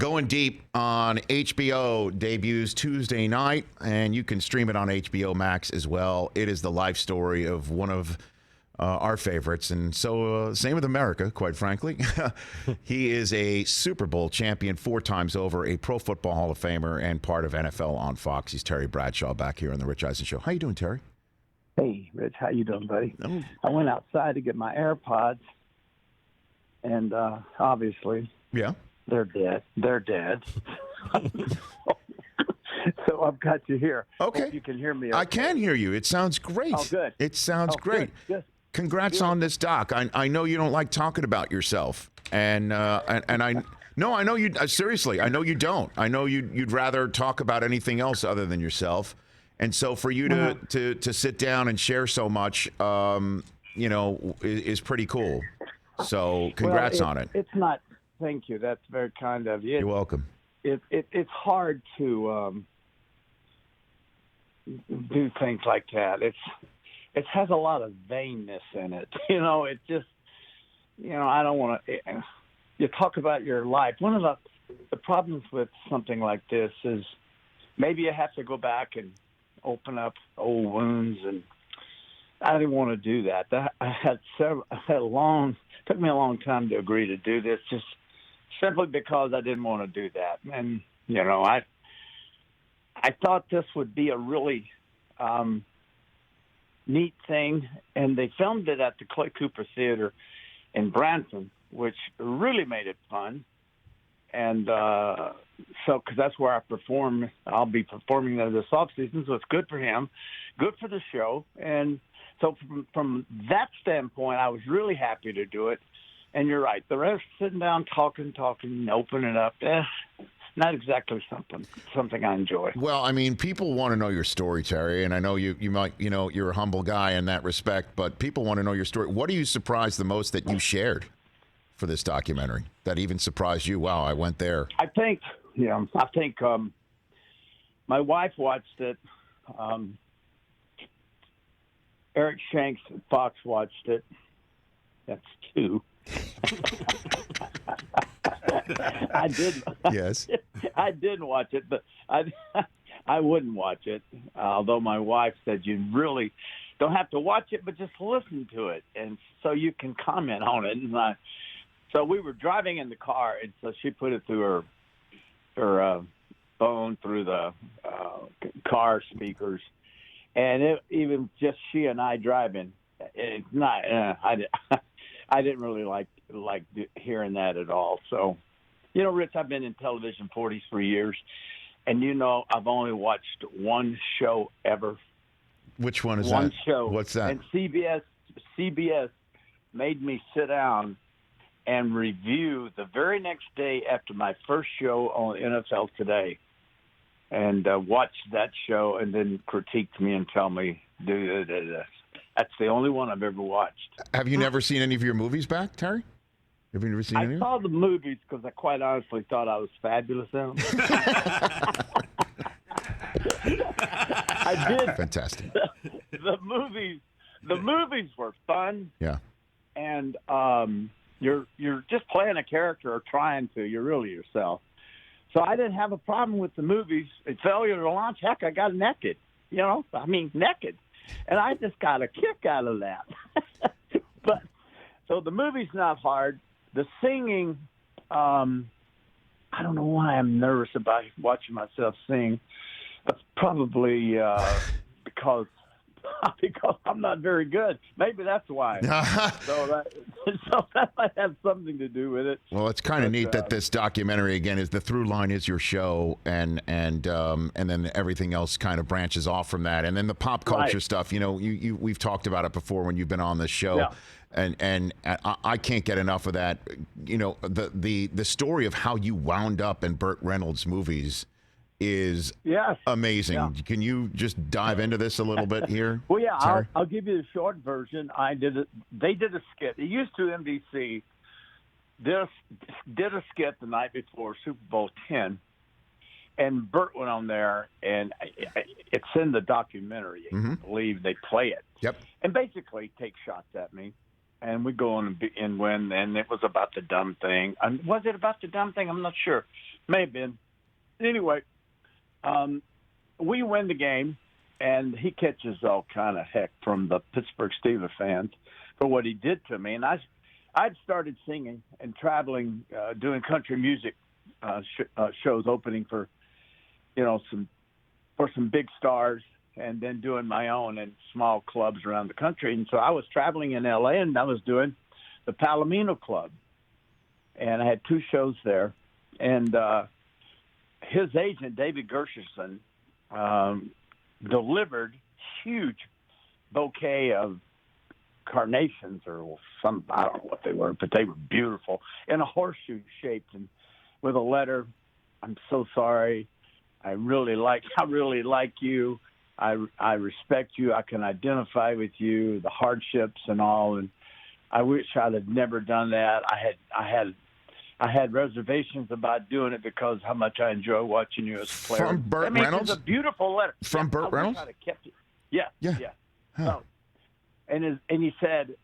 Going Deep on HBO debuts Tuesday night, and you can stream it on HBO Max as well. It is the life story of one of our favorites, and so same with America, quite frankly. He is a Super Bowl champion 4 times over, a Pro Football Hall of Famer, and part of NFL on Fox. He's Terry Bradshaw back here on the Rich Eisen Show. How you doing, Terry? Hey, Rich. How you doing, buddy? Oh. I went outside to get my AirPods, and obviously, Yeah. they're dead. They're dead. So I've got you here. Okay. Hope you can hear me. Okay. I can hear you. It sounds great. Oh, good. It sounds great. Good. Congrats on this doc. I know you don't like talking about yourself, and I know you seriously. I know you don't. I know you'd rather talk about anything else other than yourself. And so for you to sit down and share so much, is pretty cool. So congrats on it. It's not. Thank you. That's very kind of you. You're welcome. It's hard to do things like that. It has a lot of vainness in it. It just, I don't want to. You talk about your life. One of the problems with something like this is maybe you have to go back and open up old wounds, and I didn't want to do that. Took me a long time to agree to do this, just simply because I didn't want to do that. And I thought this would be a really neat thing, and they filmed it at the Clay Cooper Theater in Branson, which really made it fun. And because that's where I perform. I'll be performing there this off-season, so it's good for him, good for the show. And so from that standpoint, I was really happy to do it. And you're right. The rest sitting down, talking, opening up, not exactly something I enjoy. Well, I mean, people want to know your story, Terry, and I know you might, you're a humble guy in that respect, but people want to know your story. What are you surprised the most that you shared for this documentary that even surprised you? Wow, I went there. I think my wife watched it. Eric Shanks at Fox watched it. That's 2. I did. Yes. I did watch it, but I wouldn't watch it. Although my wife said you really don't have to watch it, but just listen to it, and so you can comment on it. And so we were driving in the car, and so she put it through her phone through the car speakers, and even just she and I driving. It's not. I didn't really like hearing that at all. So, Rich, I've been in television 43 years, and I've only watched one show ever. Which one is one that? One show. What's that? And CBS made me sit down and review the very next day after my first show on NFL Today, and watch that show and then critiqued me and tell me, do this. That's the only one I've ever watched. Have you never seen any of your movies back, Terry? Have you never seen any? I saw the movies because I quite honestly thought I was fabulous in them. I did. Fantastic. The movies were fun. Yeah. And you're just playing a character or trying to. You're really yourself. So I didn't have a problem with the movies. At failure to launch, heck, I got naked. Naked. And I just got a kick out of that. But so the movie's not hard. The singing, I don't know why I'm nervous about watching myself sing. That's probably because I'm not very good. Maybe that's why. so that might have something to do with it. Well, it's kind of neat that this documentary again is the through line is your show, and then everything else kind of branches off from that, and then the pop culture stuff. We've talked about it before when you've been on this show. Yeah. And I can't get enough of that. The story of how you wound up in Burt Reynolds movies is amazing. Yeah. Can you just dive into this a little bit here? Well, yeah, I'll give you the short version. They did a skit. It used to NBC did a skit the night before Super Bowl 10, and Burt went on there, and it's in the documentary. I believe they play it. Yep. And basically take shots at me. and we go on and win. And it was about the dumb thing. Was it about the dumb thing? I'm not sure. May have been. Anyway, we win the game, and he catches all kind of heck from the Pittsburgh Steelers fans for what he did to me. And I'd started singing and traveling, doing country music shows, opening for, some big stars, and then doing my own in small clubs around the country. And so I was traveling in L.A., and I was doing the Palomino Club. And I had 2 shows there. And his agent, David Gershenson, delivered huge bouquet of carnations or some, I don't know what they were, but they were beautiful, in a horseshoe shaped, and with a letter, "I'm so sorry. I really like you. I respect you. I can identify with you, the hardships and all. And I wish I'd have never done that. I had reservations about doing it because how much I enjoy watching you as a player." From Burt Reynolds? It's a beautiful letter. From Burt Reynolds? I'd have kept it. Yeah. Huh. So, and he said,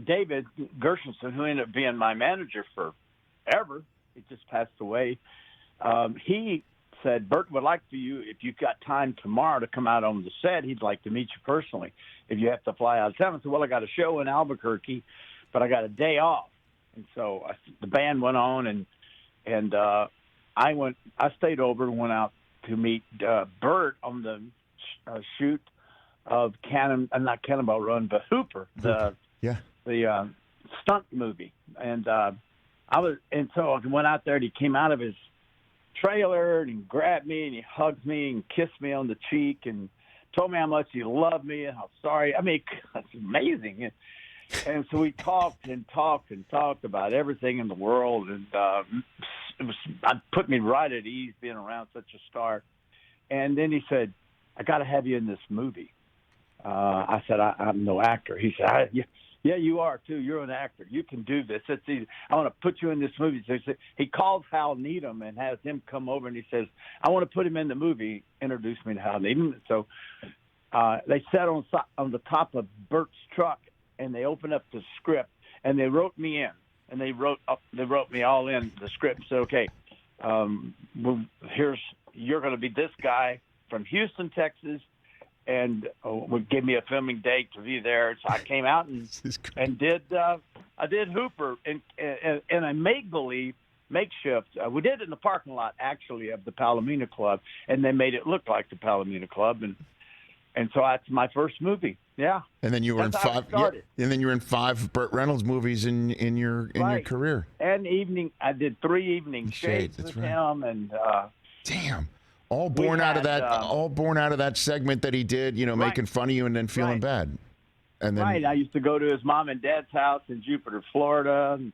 David Gershenson, who ended up being my manager forever, he just passed away. He said, "Burt would like for you, if you've got time tomorrow to come out on the set, he'd like to meet you personally if you have to fly out of town." I said, "Well, I got a show in Albuquerque, but I got a day off." And so the band went on, and I stayed over and went out to meet Burt on the shoot of not Cannonball Run, but Hooper, the stunt movie. And so I went out there, and he came out of his trailer, and he grabbed me, and he hugged me, and kissed me on the cheek, and told me how much he loved me and how sorry. I mean, that's amazing. And so we talked about everything in the world, and it put me right at ease being around such a star. And then he said, "I got to have you in this movie." I said, "I'm no actor." He said, "Yeah, you are too. You're an actor. You can do this. It's easy. I want to put you in this movie." So he calls Hal Needham and has him come over, and he says, "I want to put him in the movie." Introduced me to Hal Needham. So they sat on the top of Burt's truck, and they opened up the script, and they wrote me in, and they wrote me all in the script. So, okay, you're going to be this guy from Houston, Texas, and would give me a filming date to be there. So I came out and did I did Hooper in a make-believe makeshift. We did it in the parking lot, actually, of the Palomino Club, and they made it look like the Palomino Club, and so that's my first movie. Yeah. And then you were in 5. Yeah, and then you were in 5 Burt Reynolds movies in your career. And I did 3 evening shades with him, and damn. All born out of that segment that he did, making fun of you and then feeling bad. And then I used to go to his mom and dad's house in Jupiter, Florida, and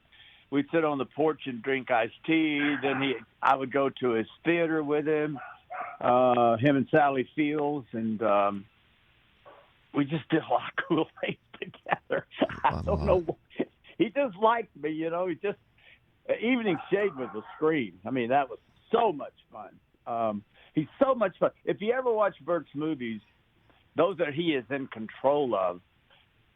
we'd sit on the porch and drink iced tea. Then I would go to his theater with him and Sally Fields, and we just did a lot of cool things together. I don't know. He just liked me, He just Evening Shade was a scream. I mean, that was so much fun. He's so much fun. If you ever watch Burt's movies, those that he is in control of,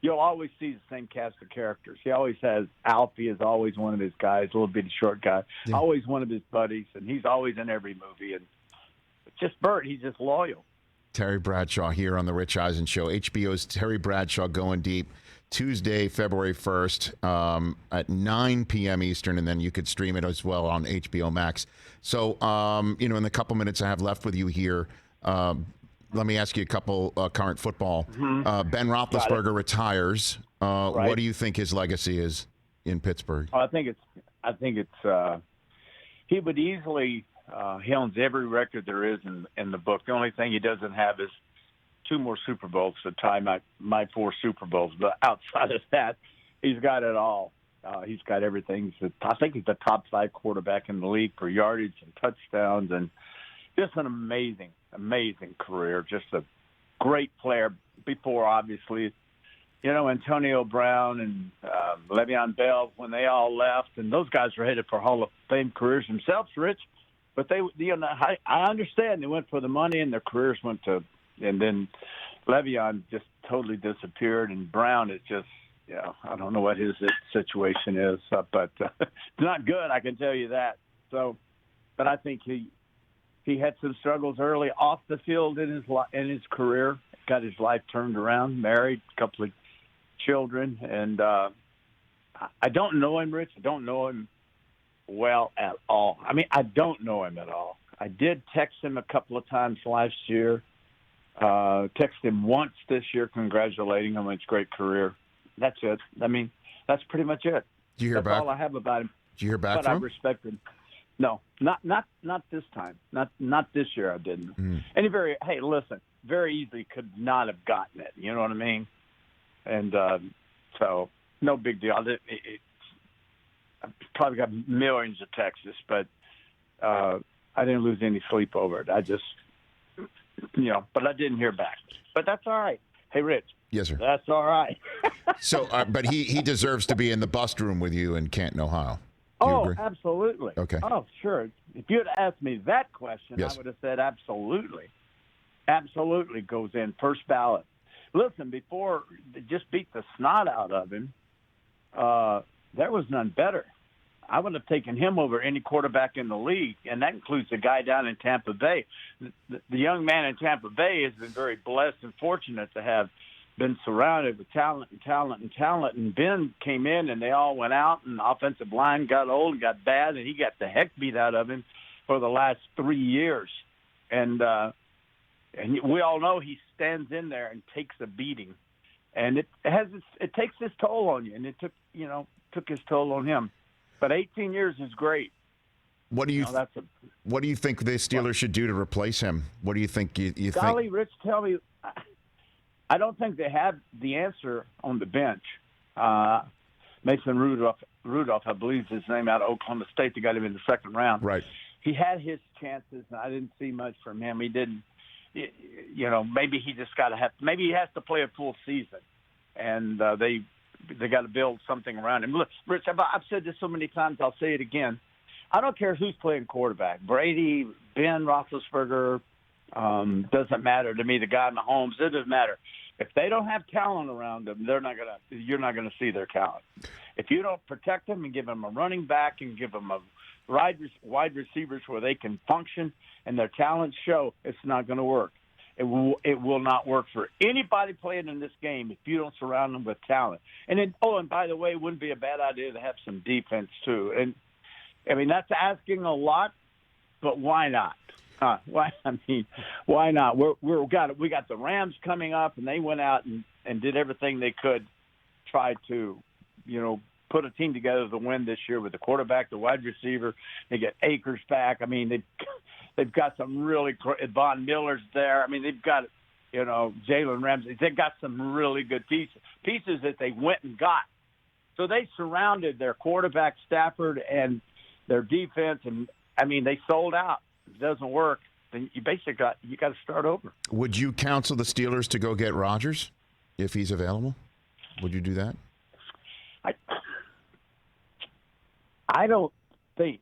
you'll always see the same cast of characters. He always has Alfie is always one of his guys, a little bitty short guy, always one of his buddies, and he's always in every movie. And just Burt, he's just loyal. Terry Bradshaw here on the Rich Eisen Show. HBO's Terry Bradshaw Going Deep, Tuesday, February 1st at 9 p.m. Eastern, and then you could stream it as well on HBO Max. So, in the couple minutes I have left with you here, let me ask you a couple current football. Ben Roethlisberger retires. What do you think his legacy is in Pittsburgh? I think it's he would easily he owns every record there is in the book. The only thing he doesn't have is 2 more Super Bowls to tie my 4 Super Bowls. But outside of that, he's got it all. He's got everything. I think he's the top 5 quarterback in the league for yardage and touchdowns, and just an amazing, amazing career. Just a great player before, obviously, Antonio Brown and Le'Veon Bell, when they all left, and those guys were headed for Hall of Fame careers themselves, Rich. But I understand they went for the money, and their careers went to, and then Le'Veon just totally disappeared, and Brown is just I don't know what his situation is, but it's not good. I can tell you that. So, but I think he had some struggles early off the field in his career. Got his life turned around. Married, a couple of children, and I don't know him, Rich. I don't know him well at all. I mean, I don't know him at all. I did text him a couple of times last year. Text him once this year, congratulating him on his great career. That's it. I mean, that's pretty much it. Did you hear that's back? all I have about him. Did you hear back but from I him? respect him. No, not this time. Not this year. I didn't. And hey, listen, very easily could not have gotten it. You know what I mean? And so no big deal. I probably got millions of texts, but I didn't lose any sleep over it. I just, but I didn't hear back. But that's all right. Hey, Rich. Yes, sir. That's all right. So, but he deserves to be in the bust room with you in Canton, Ohio. Do you agree? Absolutely. Okay. Oh, sure. If you had asked me that question, Yes. I would have said absolutely. Absolutely goes in first ballot. Listen, before they just beat the snot out of him, there was none better. I would have taken him over any quarterback in the league, and that includes the guy down in Tampa Bay. The young man in Tampa Bay has been very blessed and fortunate to have been surrounded with talent. And Ben came in, and they all went out, and the offensive line got old and got bad, and he got the heck beat out of him for the last 3 years. And we all know he stands in there and takes a beating, and it takes its toll on you, and it took his toll on him. But 18 years is great. What do you think the Steelers should do to replace him? What do you think? You Golly, think? Rich, tell me. I don't think they have the answer on the bench. Mason Rudolph, I believe is his name, out of Oklahoma State. They got him in the second round. Right. He had his chances, and I didn't see much from him. He didn't. Maybe he just maybe he has to play a full season, and they got to build something around him. Look, Rich, I've said this so many times, I'll say it again. I don't care who's playing quarterback. Brady, Ben Roethlisberger, doesn't matter to me. The guy Mahomes, it doesn't matter. If they don't have talent around them, you're not gonna see their talent. If you don't protect them and give them a running back and give them a wide receivers where they can function and their talents show, it's not going to work. It will not work for anybody playing in this game if you don't surround them with talent. And then, and by the way, it wouldn't be a bad idea to have some defense too. And I mean, that's asking a lot, but why not? Why not? We got the Rams coming up, and they went out and did everything they could, try to, put a team together to win this year with the quarterback, the wide receiver. They get Akers back. I mean, they've got some really Von Miller's there. I mean, they've got Jalen Ramsey. They've got some really good pieces that they went and got. So they surrounded their quarterback Stafford and their defense, and I mean, they sold out. If it doesn't work, then you basically got to start over. Would you counsel the Steelers to go get Rodgers if he's available? Would you do that? I don't think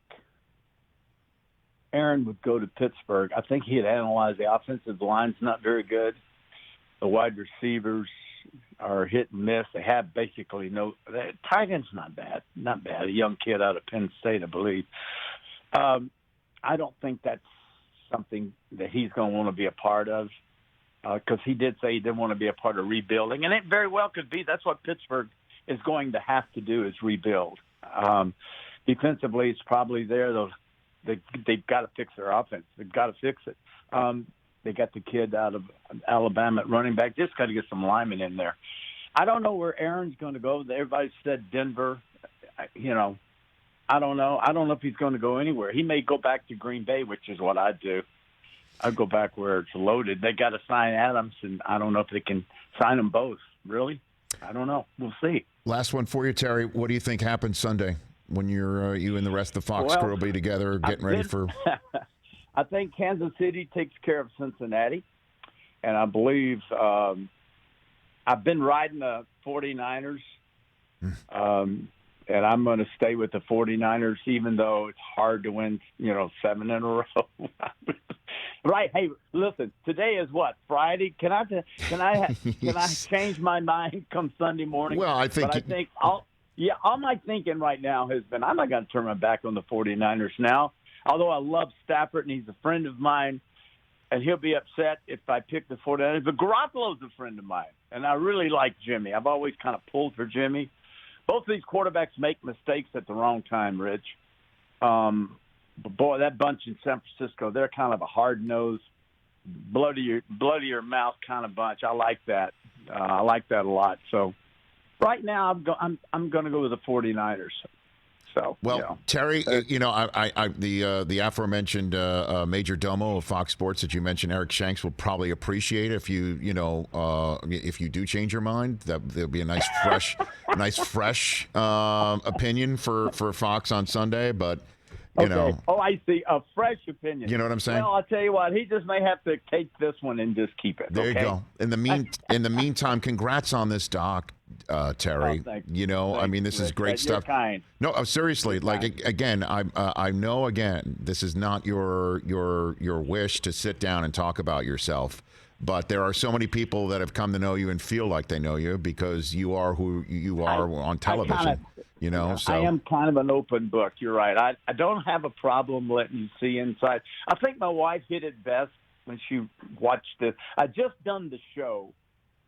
Aaron would go to Pittsburgh. I think he'd analyze the offensive line's not very good. The wide receivers are hit and miss. They have basically the tight end's not bad. A young kid out of Penn State, I believe. I don't think that's something that he's going to want to be a part of, because he did say he didn't want to be a part of rebuilding. And it very well could be that's what Pittsburgh is going to have to do, is rebuild. Defensively, it's probably there. They've got to fix their offense. They've got to fix it. They got the kid out of Alabama at running back. Just got to get some linemen in there. I don't know where Aaron's going to go. Everybody said Denver. I don't know. I don't know if he's going to go anywhere. He may go back to Green Bay, which is what I'd do. I'd go back where it's loaded. They got to sign Adams, and I don't know if they can sign them both. Really? I don't know. We'll see. Last one for you, Terry. What do you think happens Sunday when you and the rest of the Fox crew will be together getting ready for? I think Kansas City takes care of Cincinnati, and I believe I've been riding the 49ers, and I'm going to stay with the 49ers, even though it's hard to win, 7 in a row. Right. Hey, listen. Today is what, Friday? Can I change my mind come Sunday morning? Well, I think. All my thinking right now has been I'm not going to turn my back on the 49ers now. Although I love Stafford and he's a friend of mine, and he'll be upset if I pick the 49ers. But Garoppolo's a friend of mine, and I really like Jimmy. I've always kind of pulled for Jimmy. Both of these quarterbacks make mistakes at the wrong time, Rich. But boy, that bunch in San Francisco, they're kind of a hard-nosed, blood of your mouth kind of bunch. I like that. I like that a lot. So right now, I'm going to go with the 49ers. So, well, Terry, the aforementioned major domo of Fox Sports that you mentioned, Eric Shanks, will probably appreciate if you do change your mind. That there'll be a nice fresh opinion for Fox on Sunday. But you know, I see, a fresh opinion. You know what I'm saying? Well, I'll tell you what, he just may have to take this one and just keep it. There you go. In the meantime, congrats on this doc. Terry, I mean, this is great stuff. You're kind. No, seriously. Again, I know. Again, this is not your wish to sit down and talk about yourself, but there are so many people that have come to know you and feel like they know you because you are who you are on television. So I am kind of an open book. You're right. I don't have a problem letting you see inside. I think my wife hit it best when she watched it. I just done the show.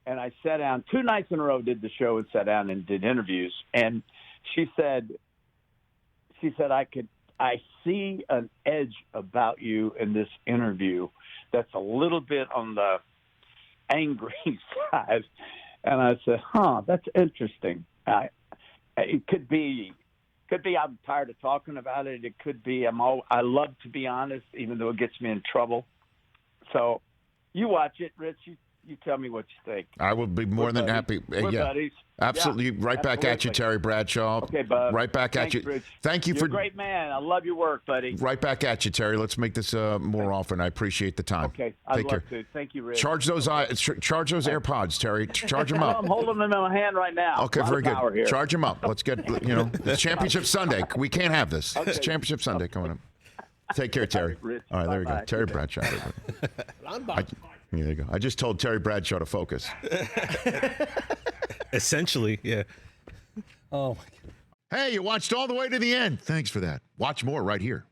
And I sat down 2 nights in a row, did the show and sat down and did interviews. And she said, I see an edge about you in this interview that's a little bit on the angry side. And I said, that's interesting. It could be I'm tired of talking about it. It could be I love to be honest, even though it gets me in trouble. So you watch it, Rich. You tell me what you think. I will be more than happy. We're buddies. Absolutely. Right back at you, Terry Bradshaw. Okay, bud. Right back at you. Rich. Thank you You're for a great man. I love your work, buddy. Right back at you, Terry. Let's make this more often. I appreciate the time. Okay, I'd love to. Thank you, Rich. Charge those AirPods, Terry. Charge them up. I'm holding them in my hand right now. Okay, very good. Charge them up. Let's get it's Championship Sunday. We can't have this. Okay. It's Championship Sunday coming up. Take care, Terry. Rich. All right, there we go. Terry Bradshaw. There you go. I just told Terry Bradshaw to focus. Essentially, yeah. Oh, my God. Hey, you watched all the way to the end. Thanks for that. Watch more right here.